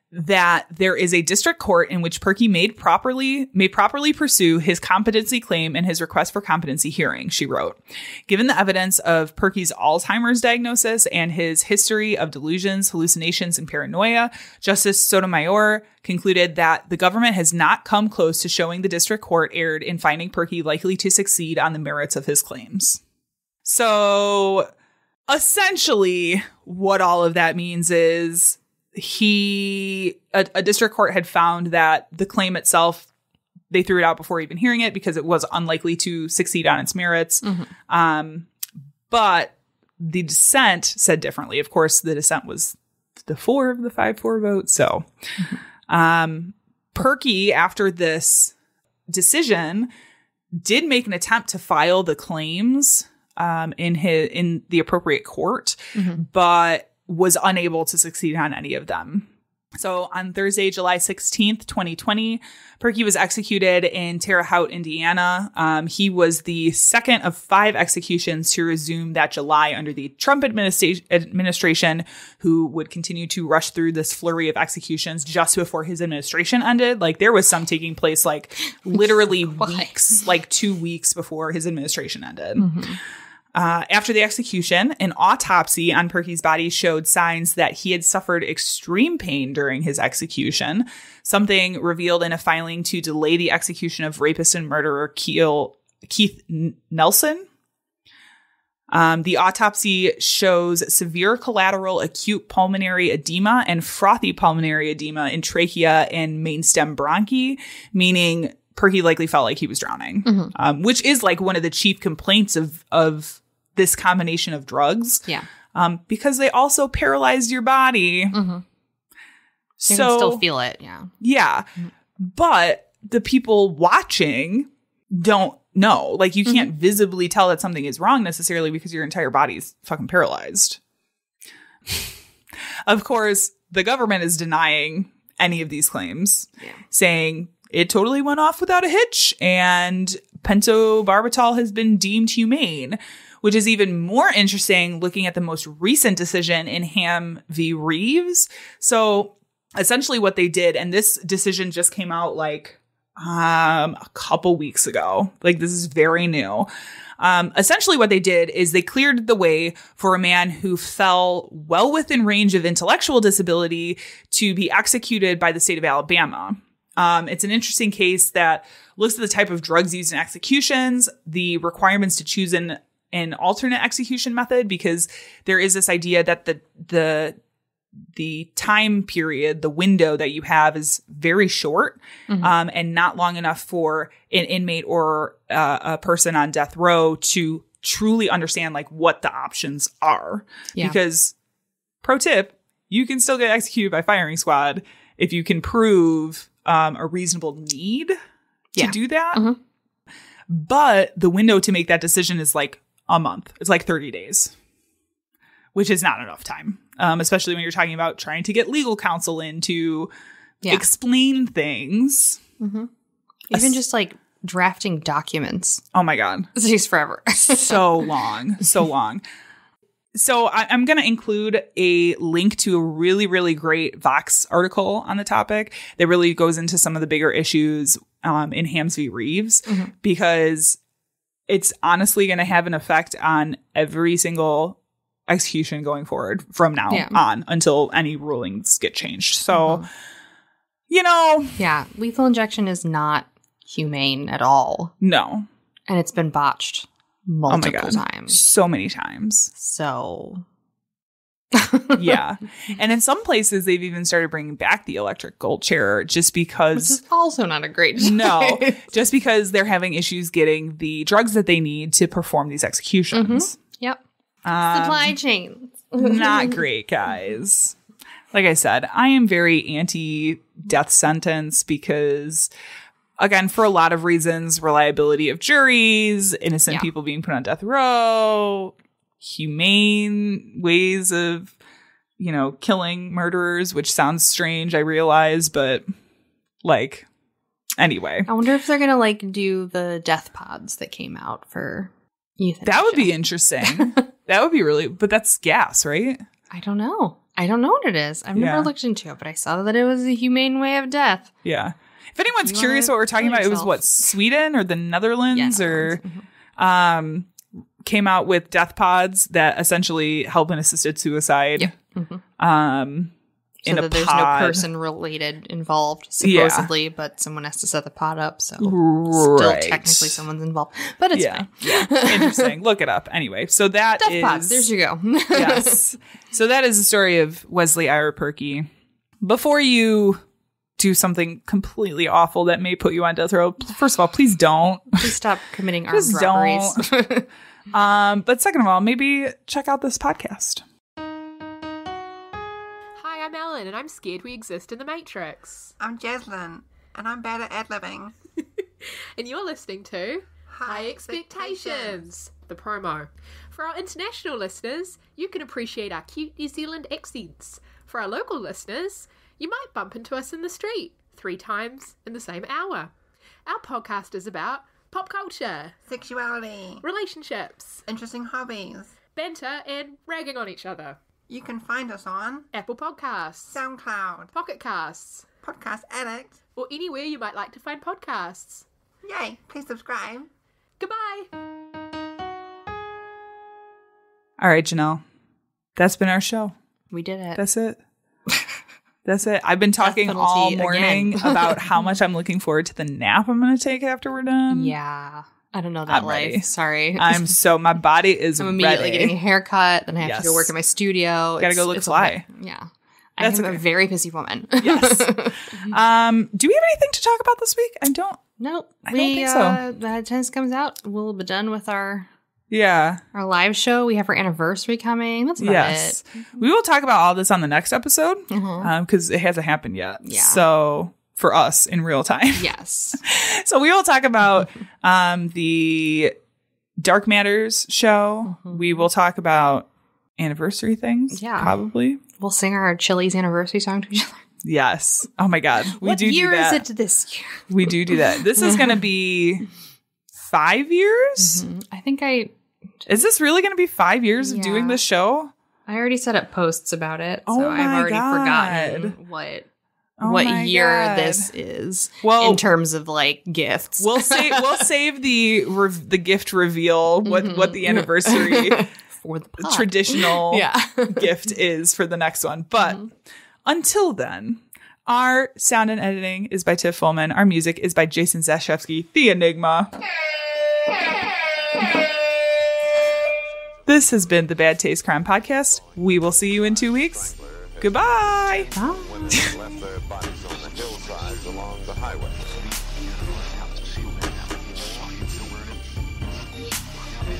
that there is a district court in which Perky may properly pursue his competency claim and his request for competency hearing, she wrote. Given the evidence of Perky's Alzheimer's diagnosis and his history of delusions, hallucinations, and paranoia, Justice Sotomayor concluded that the government has not come close to showing the district court erred in finding Perky likely to succeed on the merits of his claims. So essentially what all of that means is a district court had found that the claim itself, they threw it out before even hearing it because it was unlikely to succeed on its merits. But the dissent said differently. Of course, the dissent was the 4 of the 5-4 vote. So Perky, after this decision, did make an attempt to file the claims in the appropriate court, but was unable to succeed on any of them. So on Thursday, July 16th, 2020, Perky was executed in Terre Haute, Indiana. He was the second of 5 executions to resume that July under the Trump administration, who would continue to rush through this flurry of executions just before his administration ended. Like, there was some taking place like literally weeks, like 2 weeks before his administration ended. After the execution, an autopsy on Perky's body showed signs that he had suffered extreme pain during his execution, something revealed in a filing to delay the execution of rapist and murderer Keith Nelson. The autopsy shows severe collateral acute pulmonary edema and frothy pulmonary edema in trachea and mainstem bronchi, meaning Perky likely felt like he was drowning, which is like one of the chief complaints of this combination of drugs. Yeah. Because they also paralyzed your body. Mm-hmm. So you can still feel it. Yeah. Yeah. But the people watching don't know. Like, you can't visibly tell that something is wrong necessarily because your entire body's fucking paralyzed. Of course, the government is denying any of these claims, saying it totally went off without a hitch and pentobarbital has been deemed humane, which is even more interesting looking at the most recent decision in Ham v. Reeves. So essentially what they did, and this decision just came out like a couple weeks ago. Like, this is very new. Essentially what they did is they cleared the way for a man who fell well within range of intellectual disability to be executed by the state of Alabama. It's an interesting case that looks at the type of drugs used in executions, the requirements to choose an alternate execution method, because there is this idea that the time period, the window that you have is very short, and not long enough for an inmate or a person on death row to truly understand like what the options are. Yeah. Because, pro tip, you can still get executed by firing squad if you can prove a reasonable need to do that. But the window to make that decision is like a month. It's like 30 days, which is not enough time. Especially when you're talking about trying to get legal counsel in to explain things. Even just like drafting documents. Oh my God. It takes forever. So long. So long. So I'm going to include a link to a really, really great Vox article on the topic that really goes into some of the bigger issues in Hams v. Reeves, because it's honestly going to have an effect on every single execution going forward from now on until any rulings get changed. So, you know. Yeah. Lethal injection is not humane at all. No. And it's been botched multiple times. So many times. So. Yeah. And in some places, they've even started bringing back the electric gold chair just because. Which is also not a great choice. No. Just because they're having issues getting the drugs that they need to perform these executions. Yep. Supply chains. Not great, guys. Like I said, I am very anti-death sentence because, again, for a lot of reasons, reliability of juries, innocent people being put on death row, humane ways of, you know, killing murderers, which sounds strange, I realize, but like, anyway. I wonder if they're going to like do the death pods that came out for euthanasia. That would be interesting. That would be really, but that's gas, right? I don't know. I don't know what it is. I've never looked into it, but I saw that it was a humane way of death. Yeah. If anyone's curious what we're talking about, it was what, Sweden or the Netherlands came out with death pods that essentially help in assisted suicide. So that there's no person related involved, supposedly, but someone has to set the pod up, so still technically someone's involved. But it's fine. Yeah. Interesting. Look it up. Anyway, so that death is... pods. There you go. Yes. So that is the story of Wesley Ira Perky. Before you do something completely awful that may put you on death row, first of all, please don't. Please stop committing armed robberies. But second of all, maybe check out this podcast. I'm Ellen, and I'm scared we exist in the Matrix. I'm Jaslyn, and I'm bad at ad-libbing. And you're listening to High Expectations, the promo. For our international listeners, you can appreciate our cute New Zealand accents. For our local listeners, you might bump into us in the street 3 times in the same hour. Our podcast is about pop culture, sexuality, relationships, interesting hobbies, banter, and ragging on each other. You can find us on Apple Podcasts, SoundCloud, Pocket Casts, Podcast Addict, or anywhere you might like to find podcasts. Yay! Please subscribe. Goodbye! All right, Janelle. That's been our show. We did it. That's it. That's it. I've been talking penalty all morning again. about how much I'm looking forward to the nap I'm going to take after we're done. Yeah. I don't know that I'm life. ready. Sorry. My body is I'm immediately ready. getting a haircut. Then I have to go Yes. work in my studio. Gotta go look fly. Yeah. That's I'm okay. a very busy woman. Yes. Do we have anything to talk about this week? I don't Nope. I don't think so. That tennis comes out. We'll be done with our Yeah. live show. We have our anniversary coming. That's about Yes. it. We will talk about all this on the next episode because it hasn't happened yet. Yeah. So for us in real time. Yes. So we will talk about the Dark Matters show. We will talk about anniversary things. Yeah. Probably. We'll sing our Chili's anniversary song to each other. Yes. Oh my God. We What do year that. is it this year? We do that. This is going to be 5 years. I think Is this really going to be 5 years of doing Yeah. this show? I already set up posts about it. So Oh I've my already God. forgotten Oh what my year God. this is Well, in terms of like gifts. We'll save the gift reveal what the anniversary for the pod. traditional Yeah. gift is for the next one. But until then, our sound and editing is by Tiff Furman. Our music is by Jason Zashevsky, the Enigma. This has been the Bad Taste Crime Podcast. We will see you in 2 weeks. Goodbye. When they left their bodies on the hillsides along the highway.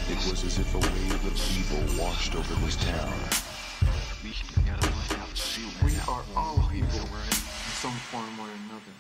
It was as if a wave of evil washed over this town. We are all people in some form or another.